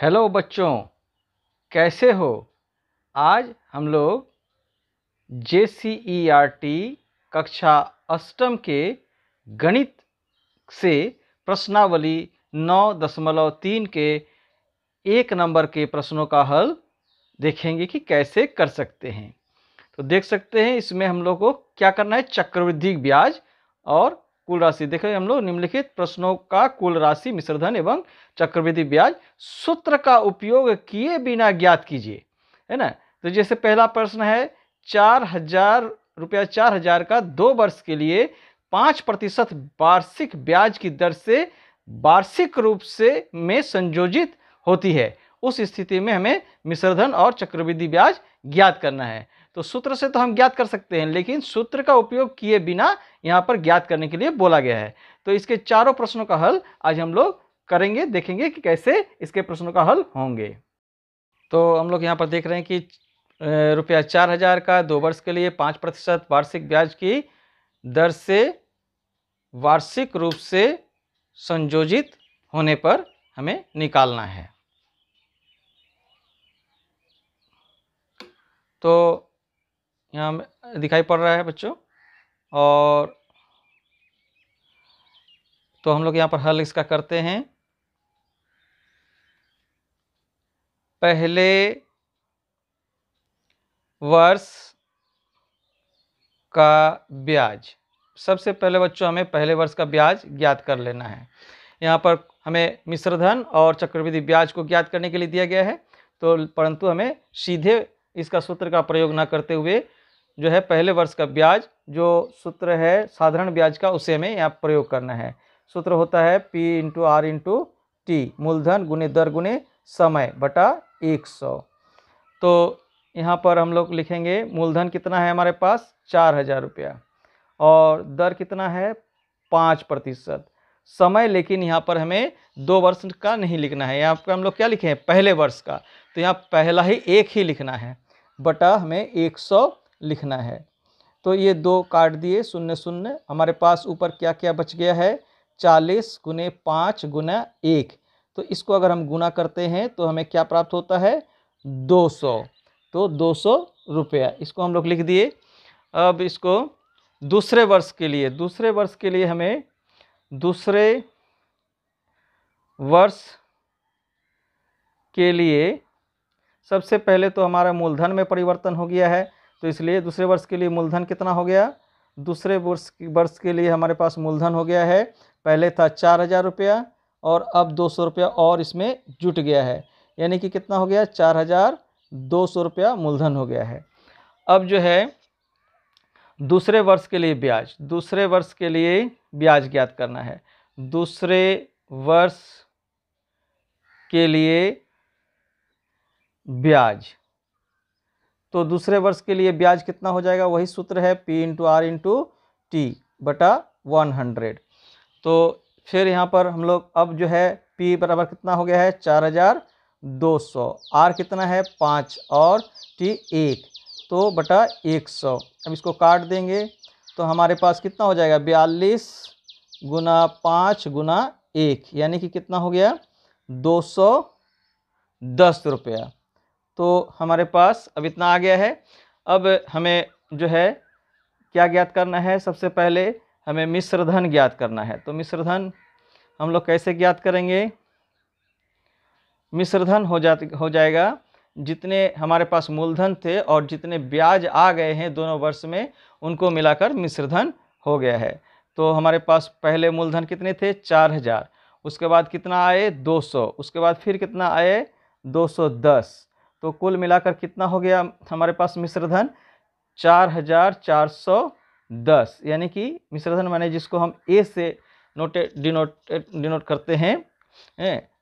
Hello बच्चों, कैसे हो। आज हम लोग JCERT कक्षा अष्टम के गणित से प्रश्नावली 9.3 के 1 नंबर के प्रश्नों का हल देखेंगे कि कैसे कर सकते हैं। तो देख सकते हैं इसमें हम लोग को क्या करना है, चक्रवृद्धि ब्याज और कुल राशि। देखो हम लोग निम्नलिखित प्रश्नों का कुल राशि, मिश्रधन एवं चक्रवृद्धि ब्याज सूत्र का उपयोग किए बिना ज्ञात कीजिए, है ना। तो जैसे पहला प्रश्न है, 4,000 का 2 वर्ष के लिए 5% वार्षिक ब्याज की दर से वार्षिक रूप से में संयोजित होती है। उस स्थिति में हमें मिश्रधन और चक्रवृद्धि ब्याज ज्ञात करना है। तो सूत्र से तो हम ज्ञात कर सकते हैं, लेकिन सूत्र का उपयोग किए बिना यहाँ पर ज्ञात करने के लिए बोला गया है। तो इसके चारों प्रश्नों का हल आज हम लोग करेंगे, देखेंगे कि कैसे इसके प्रश्नों का हल होंगे। तो हम लोग यहाँ पर देख रहे हैं कि रुपया 4,000 का 2 वर्ष के लिए 5% वार्षिक ब्याज की दर से वार्षिक रूप से संयोजित होने पर हमें निकालना है। तो यहाँ दिखाई पड़ रहा है बच्चों, और तो हम लोग यहाँ पर हल इसका करते हैं। पहले वर्ष का ब्याज, सबसे पहले बच्चों हमें पहले वर्ष का ब्याज ज्ञात कर लेना है। यहाँ पर हमें मिश्रधन और चक्रवृद्धि ब्याज को ज्ञात करने के लिए दिया गया है, तो परंतु हमें सीधे इसका सूत्र का प्रयोग न करते हुए जो है पहले वर्ष का ब्याज, जो सूत्र है साधारण ब्याज का, उसे हमें यहाँ प्रयोग करना है। सूत्र होता है P × R × T, मूलधन गुने दर गुने समय बटा 100। तो यहाँ पर हम लोग लिखेंगे मूलधन कितना है हमारे पास 4,000 रुपया, और दर कितना है 5%। समय लेकिन यहाँ पर हमें 2 वर्ष का नहीं लिखना है, यहाँ पर हम लोग क्या लिखे हैं पहले वर्ष का, तो यहाँ पहला ही एक ही लिखना है, बटा हमें 100 लिखना है। तो ये 2 काट दिए, 0 0। हमारे पास ऊपर क्या क्या बच गया है, 40 × 5 × 1। तो इसको अगर हम गुना करते हैं तो हमें क्या प्राप्त होता है 200। तो 200 रुपया इसको हम लोग लिख दिए। अब इसको दूसरे वर्ष के लिए हमें दूसरे वर्ष के लिए सबसे पहले तो हमारा मूलधन में परिवर्तन हो गया है, तो इसलिए दूसरे वर्ष के लिए मूलधन कितना हो गया, दूसरे वर्ष के लिए हमारे पास मूलधन हो गया है, पहले था 4,000 रुपया और अब 200 रुपया और इसमें जुट गया है, यानी कि कितना हो गया 4,200 रुपया मूलधन हो गया है। अब जो है दूसरे वर्ष के लिए ब्याज ज्ञात करना है। दूसरे वर्ष के लिए ब्याज, तो दूसरे वर्ष के लिए ब्याज कितना हो जाएगा, वही सूत्र है P × R × T बटा 100। तो फिर यहाँ पर हम लोग अब जो है P बराबर कितना हो गया है 4,200, R कितना है 5 और T 1, तो बटा 100। अब इसको काट देंगे तो हमारे पास कितना हो जाएगा 42 × 5 × 1, यानी कि कितना हो गया 210 रुपया। तो हमारे पास अब इतना आ गया है। अब हमें जो है क्या ज्ञात करना है, सबसे पहले हमें मिश्रधन ज्ञात करना है। तो मिश्रधन हम लोग कैसे ज्ञात करेंगे, मिश्रधन हो जाएगा जितने हमारे पास मूलधन थे और जितने ब्याज आ गए हैं दोनों वर्ष में, उनको मिलाकर मिश्रधन हो गया है। तो हमारे पास पहले मूलधन कितने थे 4,000, उसके बाद कितना आए 200, उसके बाद फिर कितना आए 210, तो कुल मिलाकर कितना हो गया हमारे पास मिश्रधन 4,410, यानी कि मिश्रधन माने जिसको हम ए से डिनोट करते हैं,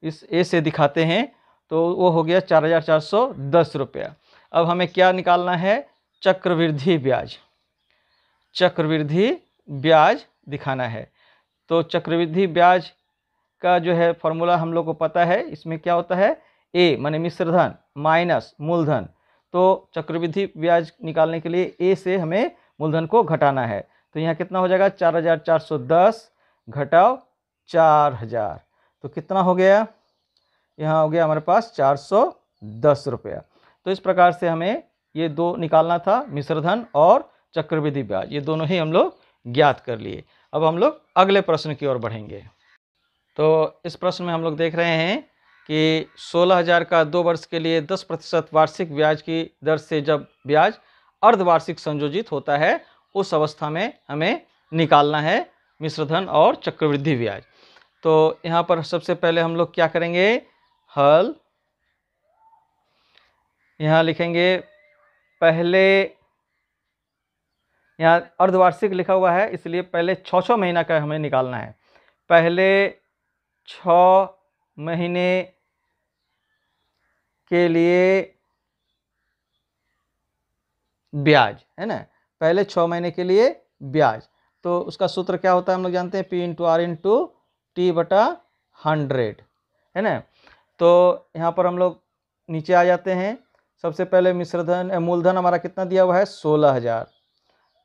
इस ए से दिखाते हैं, तो वो हो गया 4,410 रुपया। अब हमें क्या निकालना है, चक्रवृद्धि ब्याज दिखाना है। तो चक्रवृद्धि ब्याज का जो है फॉर्मूला हम लोग को पता है, इसमें क्या होता है ए माने मिश्रधन माइनस मूलधन। तो चक्रवृद्धि ब्याज निकालने के लिए ए से हमें मूलधन को घटाना है, तो यहाँ कितना हो जाएगा 4,410 घटाओ 4,000, तो कितना हो गया यहाँ हो गया हमारे पास 410 रुपया। तो इस प्रकार से हमें ये दो निकालना था, मिश्रधन और चक्रवृद्धि ब्याज, ये दोनों ही हम लोग ज्ञात कर लिए। अब हम लोग अगले प्रश्न की ओर बढ़ेंगे। तो इस प्रश्न में हम लोग देख रहे हैं कि 16,000 का 2 वर्ष के लिए 10% वार्षिक ब्याज की दर से जब ब्याज अर्धवार्षिक संयोजित होता है, उस अवस्था में हमें निकालना है मिश्रधन और चक्रवृद्धि ब्याज। तो यहाँ पर सबसे पहले हम लोग क्या करेंगे, हल यहाँ लिखेंगे, पहले यहाँ अर्धवार्षिक लिखा हुआ है इसलिए पहले 6 महीना का हमें निकालना है। पहले 6 महीने के लिए ब्याज है ना, पहले 6 महीने के लिए ब्याज। तो उसका सूत्र क्या होता है हम लोग जानते हैं, P into R into T बटा 100 है ना। तो यहाँ पर हम लोग नीचे आ जाते हैं। सबसे पहले मिश्रधन मूलधन हमारा कितना दिया हुआ है 16,000,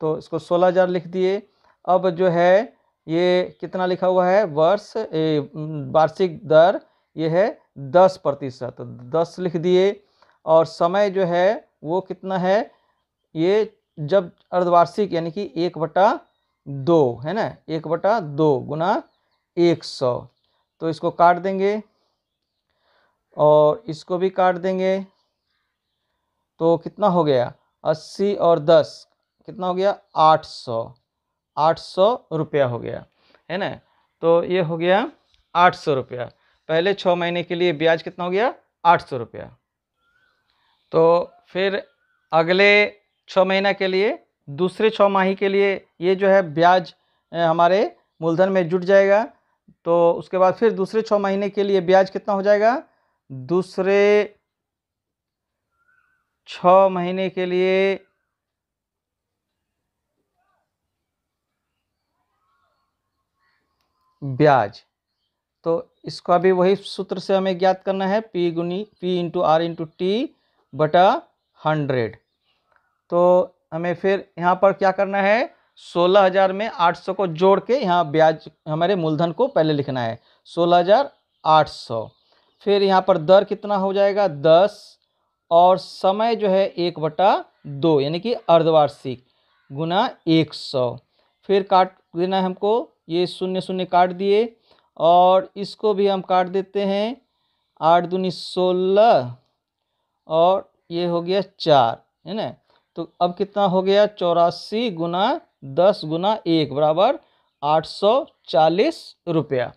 तो इसको 16,000 लिख दिए। अब जो है ये कितना लिखा हुआ है, वार्षिक दर ये है 10%, 10 लिख दिए। और समय जो है वो कितना है, ये जब अर्धवार्षिक यानी कि 1/2 है ना, 1/2 गुना 100। तो इसको काट देंगे और इसको भी काट देंगे, तो कितना हो गया 80 और 10 कितना हो गया 800 रुपया हो गया है ना। तो ये हो गया 800 रुपया। पहले 6 महीने के लिए ब्याज कितना हो गया 800 रुपया। तो फिर अगले 6 महीना के लिए, दूसरे 6 माही के लिए ये जो है ब्याज हमारे मूलधन में जुट जाएगा। तो उसके बाद फिर दूसरे 6 महीने के लिए ब्याज कितना हो जाएगा, दूसरे 6 महीने के लिए ब्याज, तो इसका भी वही सूत्र से हमें ज्ञात करना है, P into R into T बटा 100। तो हमें फिर यहाँ पर क्या करना है, 16,000 में 800 को जोड़ के यहाँ ब्याज हमारे मूलधन को पहले लिखना है 16,800। फिर यहाँ पर दर कितना हो जाएगा 10 और समय जो है 1/2 यानी कि अर्धवार्षिक गुना 100। फिर काट देना है हमको, ये 0 0 काट दिए और इसको भी हम काट देते हैं, 8 दूनी 16 और ये हो गया 4 है ना। तो अब कितना हो गया 84 गुना 10 गुना 1 बराबर 840 रुपया।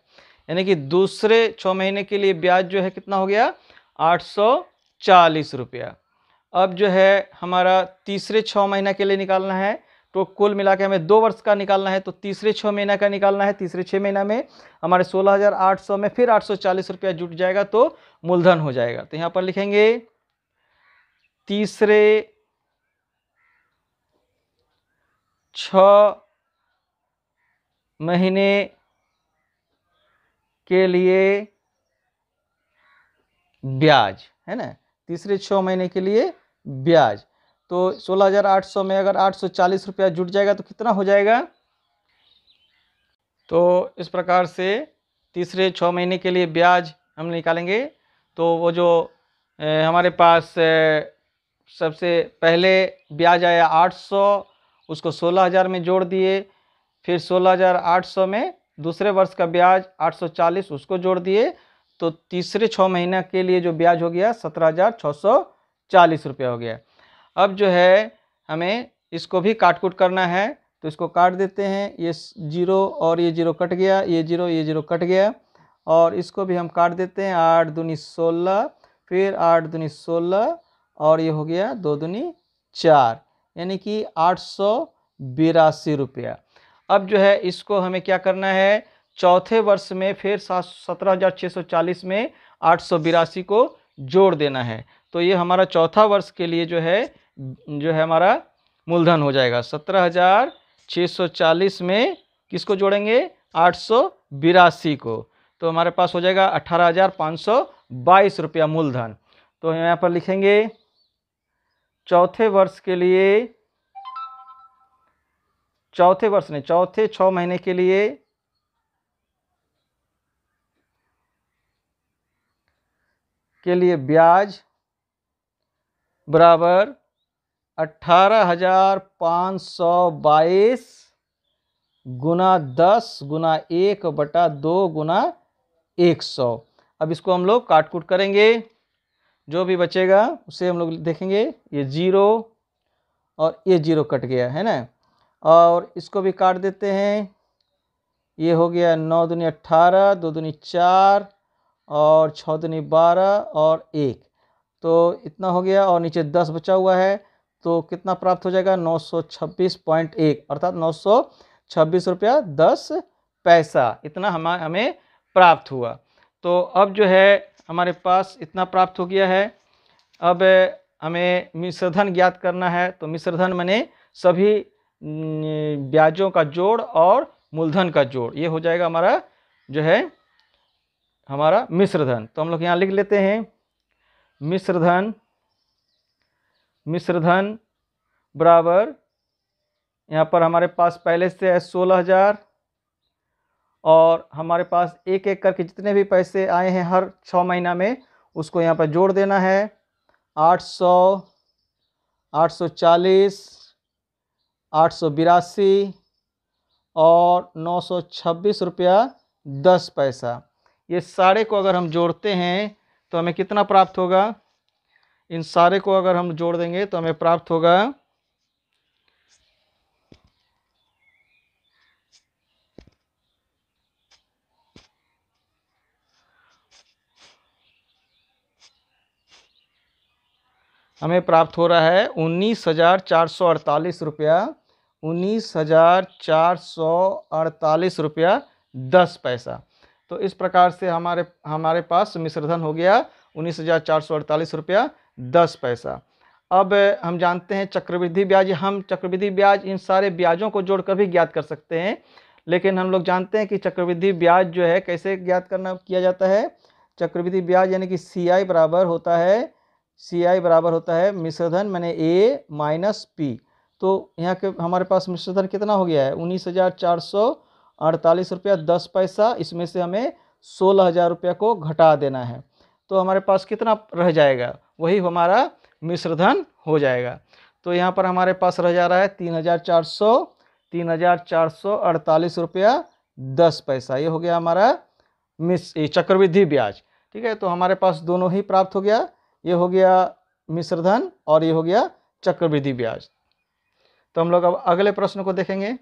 यानी कि दूसरे 6 महीने के लिए ब्याज जो है कितना हो गया 840 रुपया। अब जो है हमारा तीसरे 6 महीना के लिए निकालना है, तो कुल मिला के हमें 2 वर्ष का निकालना है, तो तीसरे 6 महीना का निकालना है। तीसरे 6 महीना में हमारे 16,800 में फिर 840 रुपया जुट जाएगा तो मूलधन हो जाएगा। तो यहाँ पर लिखेंगे तीसरे 6 महीने के लिए ब्याज है ना, तीसरे 6 महीने के लिए ब्याज। तो 16,800 में अगर 840 रुपया जुट जाएगा तो कितना हो जाएगा, तो इस प्रकार से तीसरे 6 महीने के लिए ब्याज हम निकालेंगे। तो वो जो हमारे पास सबसे पहले ब्याज आया 800, उसको 16,000 में जोड़ दिए। फिर 16,800 में दूसरे वर्ष का ब्याज 840 उसको जोड़ दिए, तो तीसरे 6 महीना के लिए जो ब्याज हो गया 17,640 रुपया हो गया। अब जो है हमें इसको भी काट कूट करना है, तो इसको काट देते हैं, ये 0 और ये 0 कट गया, ये 0 कट गया और इसको भी हम काट देते हैं, 8 दूनी 16 फिर 8 दूनी 16 और ये हो गया 2 दूनी 4 यानी कि 882 रुपया। अब जो है इसको हमें क्या करना है, चौथे वर्ष में फिर 17,640 में 882 को जोड़ देना है। तो ये हमारा चौथा वर्ष के लिए जो है हमारा मूलधन हो जाएगा 17,640 में किसको जोड़ेंगे 882 को, तो हमारे पास हो जाएगा 18,522 रुपया मूलधन। तो यहाँ पर लिखेंगे चौथे वर्ष के लिए, चौथे 6 महीने के लिए के लिए ब्याज बराबर 18,522 गुना 10 गुना 1/2 गुना 100। अब इसको हम लोग काट कूट करेंगे, जो भी बचेगा उसे हम लोग देखेंगे। ये 0 और ये 0 कट गया है ना, और इसको भी काट देते हैं। ये हो गया 9 दूनी 18, 2 दूनी 4 और 6 दूनी 12 और 1, तो इतना हो गया। और नीचे 10 बचा हुआ है, तो कितना प्राप्त हो जाएगा? 926.1, अर्थात 926 रुपया 10 पैसा, इतना हमें प्राप्त हुआ। तो अब जो है हमारे पास इतना प्राप्त हो गया है। अब हमें मिश्रधन ज्ञात करना है, तो मिश्रधन माने सभी ब्याजों का जोड़ और मूलधन का जोड़, ये हो जाएगा हमारा जो है हमारा मिश्रधन। तो हम लोग यहाँ लिख लेते हैं मिश्रधन बराबर, यहाँ पर हमारे पास पहले से है 16,000, और हमारे पास एक एक करके जितने भी पैसे आए हैं हर 6 महीना में उसको यहाँ पर जोड़ देना है। 800, 840, 882 और 926 रुपया 10 पैसा, ये सारे को अगर हम जोड़ते हैं तो हमें कितना प्राप्त होगा? इन सारे को अगर हम जोड़ देंगे तो हमें प्राप्त होगा 19,448 रुपया, 19,448 रुपया 10 पैसा। तो इस प्रकार से हमारे पास मिश्रधन हो गया 19,448 रुपया 10 पैसा। अब हम जानते हैं चक्रवृद्धि ब्याज, हम चक्रवृद्धि ब्याज इन सारे ब्याजों को जोड़कर भी ज्ञात कर सकते हैं, लेकिन हम लोग जानते हैं कि चक्रवृद्धि ब्याज जो है कैसे ज्ञात किया जाता है। चक्रवृद्धि ब्याज यानी कि CI बराबर होता है मिश्रधन माने A माइनस P। तो यहाँ के हमारे पास मिश्रधन कितना हो गया है? 19,448 रुपया 10 पैसा, इसमें से हमें 16,000 रुपया को घटा देना है, तो हमारे पास कितना रह जाएगा? वही हमारा मिश्रधन हो जाएगा। तो यहाँ पर हमारे पास रह जा रहा है 3,448 रुपया 10 पैसा, ये हो गया हमारा चक्रवृद्धि ब्याज। ठीक है, तो हमारे पास दोनों ही प्राप्त हो गया, ये हो गया मिश्रधन और ये हो गया चक्रवृद्धि ब्याज। तो हम लोग अब अगले प्रश्न को देखेंगे।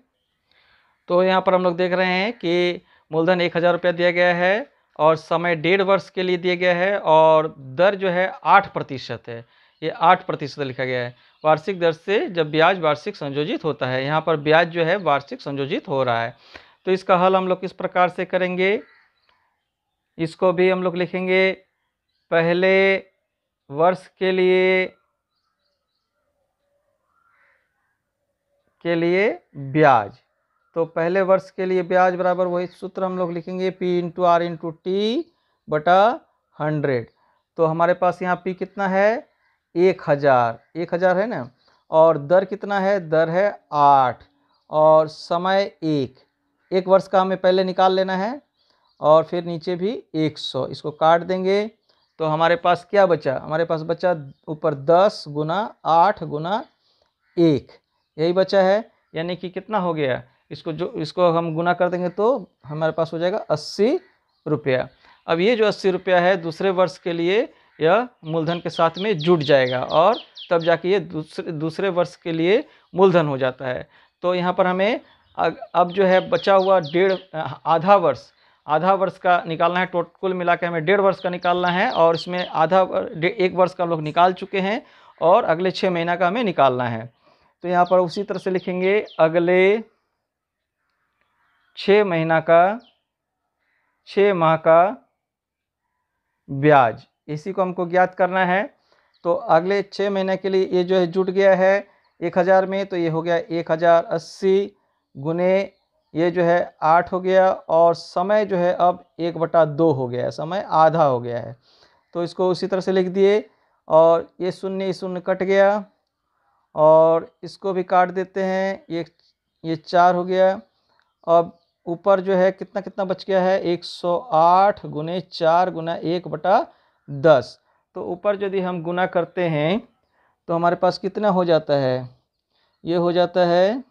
तो यहाँ पर हम लोग देख रहे हैं कि मूलधन 1,000 रुपया दिया गया है और समय 1.5 वर्ष के लिए दिया गया है, और दर जो है 8% है, ये 8% लिखा गया है। वार्षिक दर से जब ब्याज वार्षिक संयोजित होता है, यहाँ पर ब्याज जो है वार्षिक संयोजित हो रहा है। तो इसका हल हम लोग किस प्रकार से करेंगे? इसको भी हम लोग लिखेंगे पहले वर्ष के लिए ब्याज। तो पहले वर्ष के लिए ब्याज बराबर वही सूत्र हम लोग लिखेंगे P × R × T बटा 100। तो हमारे पास यहाँ P कितना है? 1,000 है ना, और दर कितना है? दर है 8 और समय 1 वर्ष का हमें पहले निकाल लेना है, और फिर नीचे भी 100, इसको काट देंगे तो हमारे पास क्या बचा? हमारे पास बचा ऊपर 10 गुना 8 गुना 1, यही बचा है, यानी कि कितना हो गया? इसको हम गुना कर देंगे तो हमारे पास हो जाएगा 80 रुपया। अब ये जो 80 रुपया है दूसरे वर्ष के लिए यह मूलधन के साथ में जुट जाएगा, और तब जाके ये दूसरे वर्ष के लिए मूलधन हो जाता है। तो यहाँ पर हमें अब जो है बचा हुआ आधा वर्ष का निकालना है। कुल मिला के हमें 1.5 वर्ष का निकालना है, और इसमें 1 वर्ष का हम लोग निकाल चुके हैं, और अगले 6 महीना का हमें निकालना है। तो यहाँ पर उसी तरह से लिखेंगे अगले 6 माह का ब्याज, इसी को हमको ज्ञात करना है। तो अगले 6 महीने के लिए ये जो है जुट गया है 1,000 में, तो ये हो गया 1,080 गुने ये जो है 8 हो गया, और समय जो है अब 1/2 हो गया है, समय आधा हो गया है। तो इसको उसी तरह से लिख दिए, और ये शून्य कट गया, और इसको भी काट देते हैं, ये 4 हो गया। अब ऊपर जो है कितना बच गया है? 108 गुने 4 गुना 1/10, तो ऊपर यदि हम गुना करते हैं तो हमारे पास कितना हो जाता है, ये हो जाता है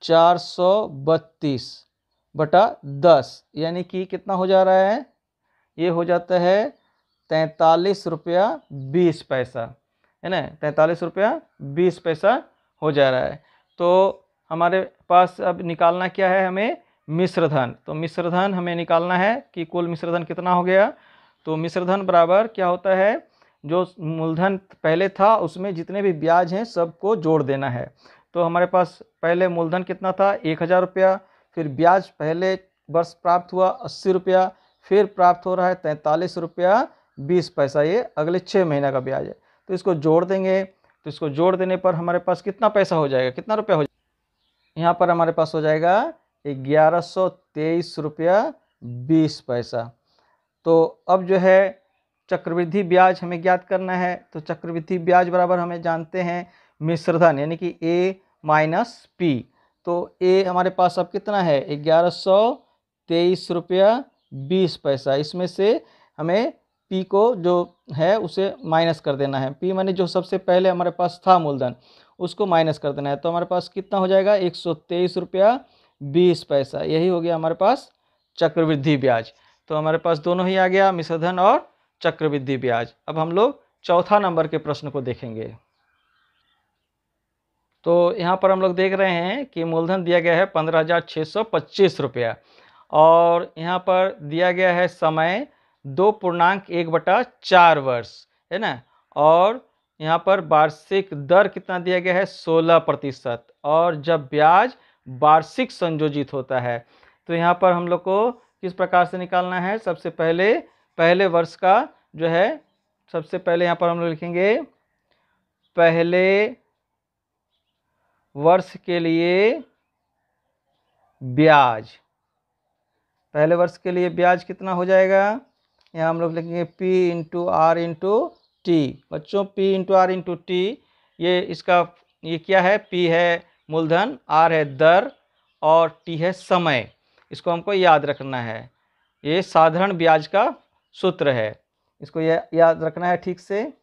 432/10, यानी कि कितना हो जा रहा है, ये हो जाता है 43 रुपया 20 पैसा, है ना, 43 रुपया 20 पैसा हो जा रहा है। तो हमारे पास अब निकालना क्या है, हमें मिश्रधन। तो मिश्रधन हमें निकालना है कि कुल मिश्रधन कितना हो गया। तो मिश्रधन बराबर क्या होता है, जो मूलधन पहले था उसमें जितने भी ब्याज हैं सबको जोड़ देना है। तो हमारे पास पहले मूलधन कितना था 1000 रुपया, फिर ब्याज पहले वर्ष प्राप्त हुआ 80 रुपया, फिर प्राप्त हो रहा है 43 रुपया 20 पैसा, ये अगले 6 महीना का ब्याज है। तो इसको जोड़ देंगे, तो इसको जोड़ देने पर हमारे पास कितना पैसा हो जाएगा, कितना रुपया हो जाएगा, यहाँ पर हमारे पास हो जाएगा 1123 रुपया 20 पैसा। तो अब जो है चक्रवृद्धि ब्याज हमें ज्ञात करना है। तो चक्रवृद्धि ब्याज बराबर हमें जानते हैं मिश्रधन, यानी कि ए माइनस पी। तो ए हमारे पास अब कितना है 1123 रुपया 20 पैसा, इसमें से हमें पी को जो है उसे माइनस कर देना है। पी माने जो सबसे पहले हमारे पास था मूलधन उसको माइनस कर देना है। तो हमारे पास कितना हो जाएगा 123 रुपया 20 पैसा, यही हो गया हमारे पास चक्रवृद्धि ब्याज। तो हमारे पास दोनों ही आ गया, मिश्रधन और चक्रवृद्धि ब्याज। अब हम लोग चौथा नंबर के प्रश्न को देखेंगे। तो यहाँ पर हम लोग देख रहे हैं कि मूलधन दिया गया है 15,625 रुपया, और यहाँ पर दिया गया है समय 2.1/4 वर्ष, है ना, और यहाँ पर वार्षिक दर कितना दिया गया है 16%, और जब ब्याज वार्षिक संयोजित होता है। तो यहाँ पर हम लोग को किस प्रकार से निकालना है, सबसे पहले पहले वर्ष का जो है, सबसे पहले यहाँ पर हम लोग लिखेंगे पहले वर्ष के लिए ब्याज। पहले वर्ष के लिए ब्याज कितना हो जाएगा, यहाँ हम लोग लिखेंगे P into R into T. बच्चों P into R into T, ये इसका ये क्या है, P है मूलधन, R है दर और T है समय। इसको हमको याद रखना है, ये साधारण ब्याज का सूत्र है, इसको याद रखना है ठीक से।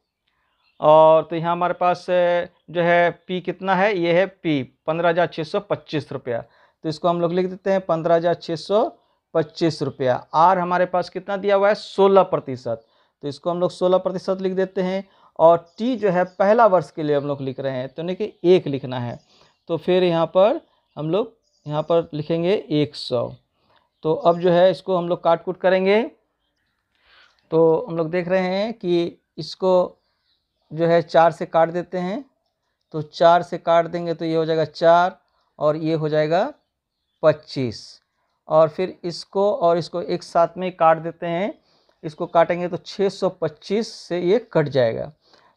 और तो यहाँ हमारे पास जो है P कितना है, ये है P 15,625 रुपया। तो इसको हम लोग लिख देते हैं 15,625 रुपया। R हमारे पास कितना दिया हुआ है 16%, तो इसको हम लोग 16% लिख देते हैं। और T जो है पहला वर्ष के लिए हम लोग लिख रहे हैं, तो नहीं कि 1 लिखना है। तो फिर यहाँ पर हम लोग यहाँ पर लिखेंगे 100। तो अब जो है इसको हम लोग काट कूट करेंगे। तो हम लोग देख रहे हैं कि इसको जो है 4 से काट देते हैं। तो 4 से काट देंगे तो ये हो जाएगा 4 और ये हो जाएगा 25, और फिर इसको और इसको एक साथ में काट देते हैं। इसको काटेंगे तो 625 से ये कट जाएगा।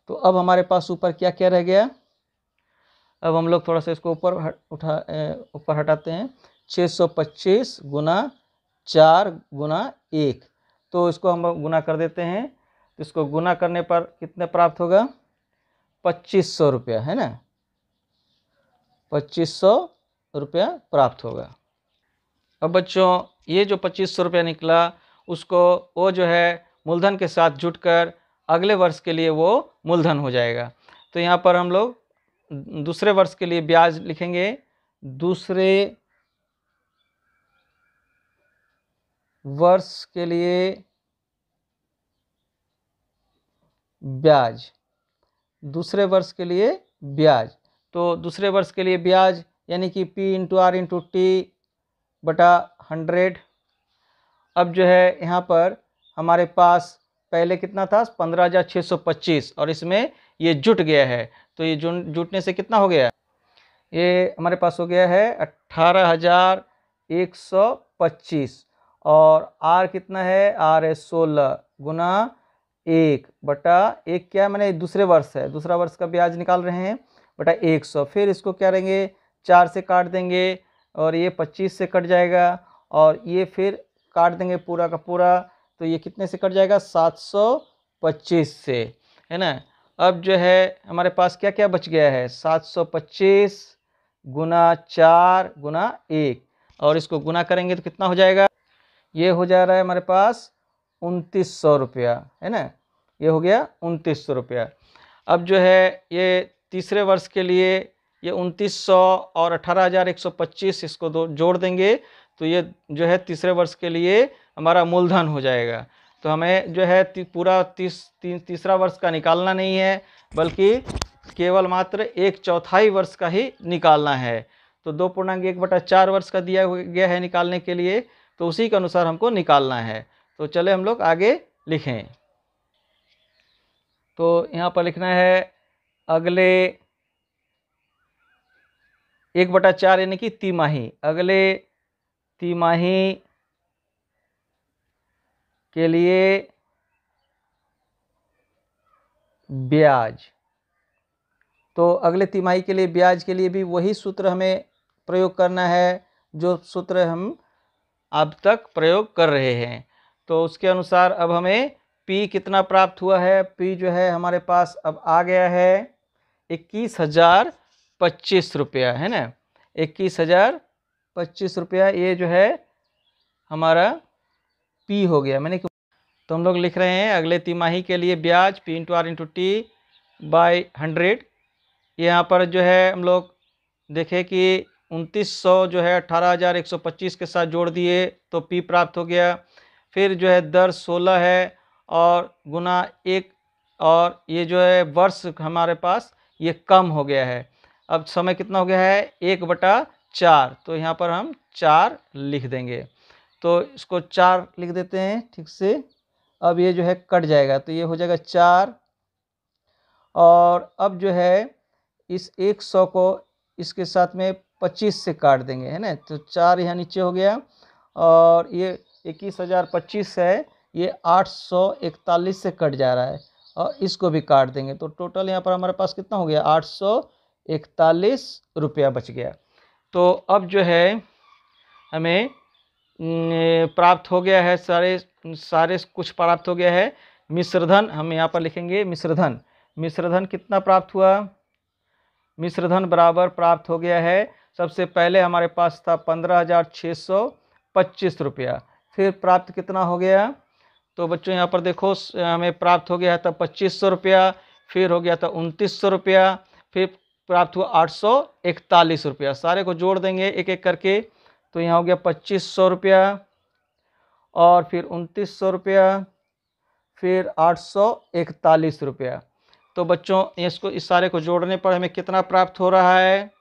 तो अब हमारे पास ऊपर क्या क्या रह गया, अब हम लोग थोड़ा सा इसको ऊपर हटाते हैं। 625 गुना 4 गुना 1, तो इसको हम गुना कर देते हैं। तो इसको गुना करने पर कितने प्राप्त होगा 2500 रुपया, है ना, 2500 रुपया प्राप्त होगा। अब बच्चों ये जो 2500 रुपया निकला उसको वो जो है मूलधन के साथ जुटकर अगले वर्ष के लिए वो मूलधन हो जाएगा। तो यहाँ पर हम लोग दूसरे वर्ष के लिए ब्याज लिखेंगे। दूसरे वर्ष के लिए ब्याज, दूसरे वर्ष के लिए ब्याज। तो दूसरे वर्ष के लिए ब्याज यानी कि P into R into T बटा 100। अब जो है यहाँ पर हमारे पास पहले कितना था 15,625, और इसमें ये जुट गया है। तो ये जुटने से कितना हो गया, ये हमारे पास हो गया है 18,125, और आर कितना है, आर है 16 गुना 1/1 क्या है, मैंने दूसरे वर्ष है, दूसरा वर्ष का ब्याज निकाल रहे हैं बटा 100। फिर इसको क्या करेंगे 4 से काट देंगे और ये 25 से कट जाएगा, और ये फिर काट देंगे पूरा का पूरा, तो ये कितने से कट जाएगा 725 से, है ना। अब जो है हमारे पास क्या क्या बच गया है 725 गुना 4 गुना 1, और इसको गुना करेंगे तो कितना हो जाएगा, ये हो जा रहा है हमारे पास 2900 रुपया, है ना, ये हो गया 2900 रुपया। अब जो है ये तीसरे वर्ष के लिए ये 2900 और 18,125 इसको जोड़ देंगे तो ये जो है तीसरे वर्ष के लिए हमारा मूलधन हो जाएगा। तो हमें जो है पूरा तीसरा वर्ष का निकालना नहीं है, बल्कि केवल मात्र 1/4 वर्ष का ही निकालना है। तो 2.1/4 वर्ष का दिया गया है निकालने के लिए, तो उसी के अनुसार हमको निकालना है। तो चले हम लोग आगे लिखें। तो यहाँ पर लिखना है अगले 1/4 यानी कि तिमाही, अगले तिमाही के लिए ब्याज। तो अगले तिमाही के लिए ब्याज के लिए भी वही सूत्र हमें प्रयोग करना है जो सूत्र हम अब तक प्रयोग कर रहे हैं। तो उसके अनुसार अब हमें P कितना प्राप्त हुआ है, P जो है हमारे पास अब आ गया है 21,025 रुपया, है ना। 21,025 रुपया ये जो है हमारा P हो गया। मैंने तो हम लोग लिख रहे हैं अगले तिमाही के लिए ब्याज P × R × T बाई 100। यहाँ पर जो है हम लोग देखें कि 2900 जो है 18,125 के साथ जोड़ दिए तो P प्राप्त हो गया। फिर जो है दर 16 है और गुना 1, और ये जो है वर्ष हमारे पास ये कम हो गया है। अब समय कितना हो गया है 1/4, तो यहाँ पर हम 4 लिख देंगे। तो इसको 4 लिख देते हैं ठीक से। अब ये जो है कट जाएगा तो ये हो जाएगा 4, और अब जो है इस 100 को इसके साथ में 25 से काट देंगे, है ना। तो 4 यहाँ नीचे हो गया, और ये 21,025 है ये 841 से कट जा रहा है, और इसको भी काट देंगे। तो टोटल यहाँ पर हमारे पास कितना हो गया 841 रुपया बच गया। तो अब जो है हमें प्राप्त हो गया है सारे कुछ प्राप्त हो गया है। मिश्रधन हम यहाँ पर लिखेंगे मिश्रधन कितना प्राप्त हुआ, मिश्रधन बराबर प्राप्त हो गया है। सबसे पहले हमारे पास था 15,625 रुपया, फिर प्राप्त कितना हो गया, तो बच्चों यहाँ पर देखो हमें प्राप्त हो गया था 2500 रुपया, फिर हो गया था 2900 रुपया, फिर प्राप्त हुआ 841 रुपया। सारे को जोड़ देंगे एक एक करके, तो यहाँ हो गया 2500 रुपया, और फिर 2900 रुपया, फिर 841 रुपया। तो बच्चों इसको इस सारे को जोड़ने पर हमें कितना प्राप्त हो रहा है,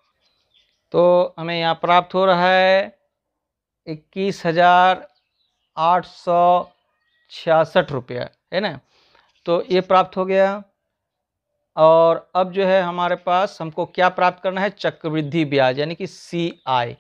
तो हमें यहाँ प्राप्त हो रहा है 21,866 रुपया, है ना। तो ये प्राप्त हो गया। और अब जो है हमारे पास हमको क्या प्राप्त करना है, चक्रवृद्धि ब्याज यानी कि CI।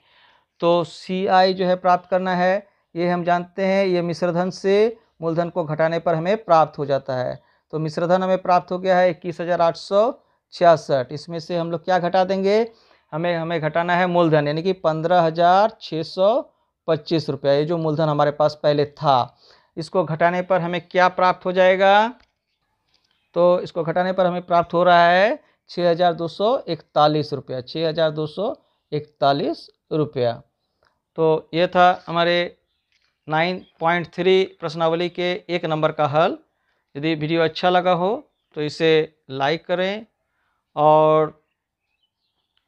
तो CI जो है प्राप्त करना है, ये हम जानते हैं ये मिश्रधन से मूलधन को घटाने पर हमें प्राप्त हो जाता है। तो मिश्रधन हमें प्राप्त हो गया है 21,866। इसमें से हम लोग क्या घटा देंगे, हमें घटाना है मूलधन यानी कि 15,625 रुपया, ये जो मूलधन हमारे पास पहले था। इसको घटाने पर हमें क्या प्राप्त हो जाएगा, तो इसको घटाने पर हमें प्राप्त हो रहा है 6,241 रुपया, 6,241 रुपया। तो ये था हमारे 9.3 प्रश्नावली के 1 नंबर का हल। यदि वीडियो अच्छा लगा हो तो इसे लाइक करें और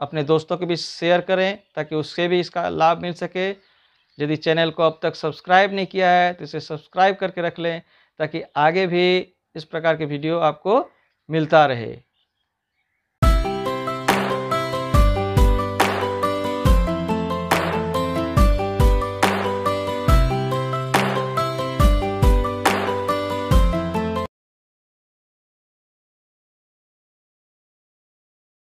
अपने दोस्तों के बीच शेयर करें ताकि उससे भी इसका लाभ मिल सके। यदि चैनल को अब तक सब्सक्राइब नहीं किया है तो इसे सब्सक्राइब करके रख लें ताकि आगे भी इस प्रकार के वीडियो आपको मिलता रहे।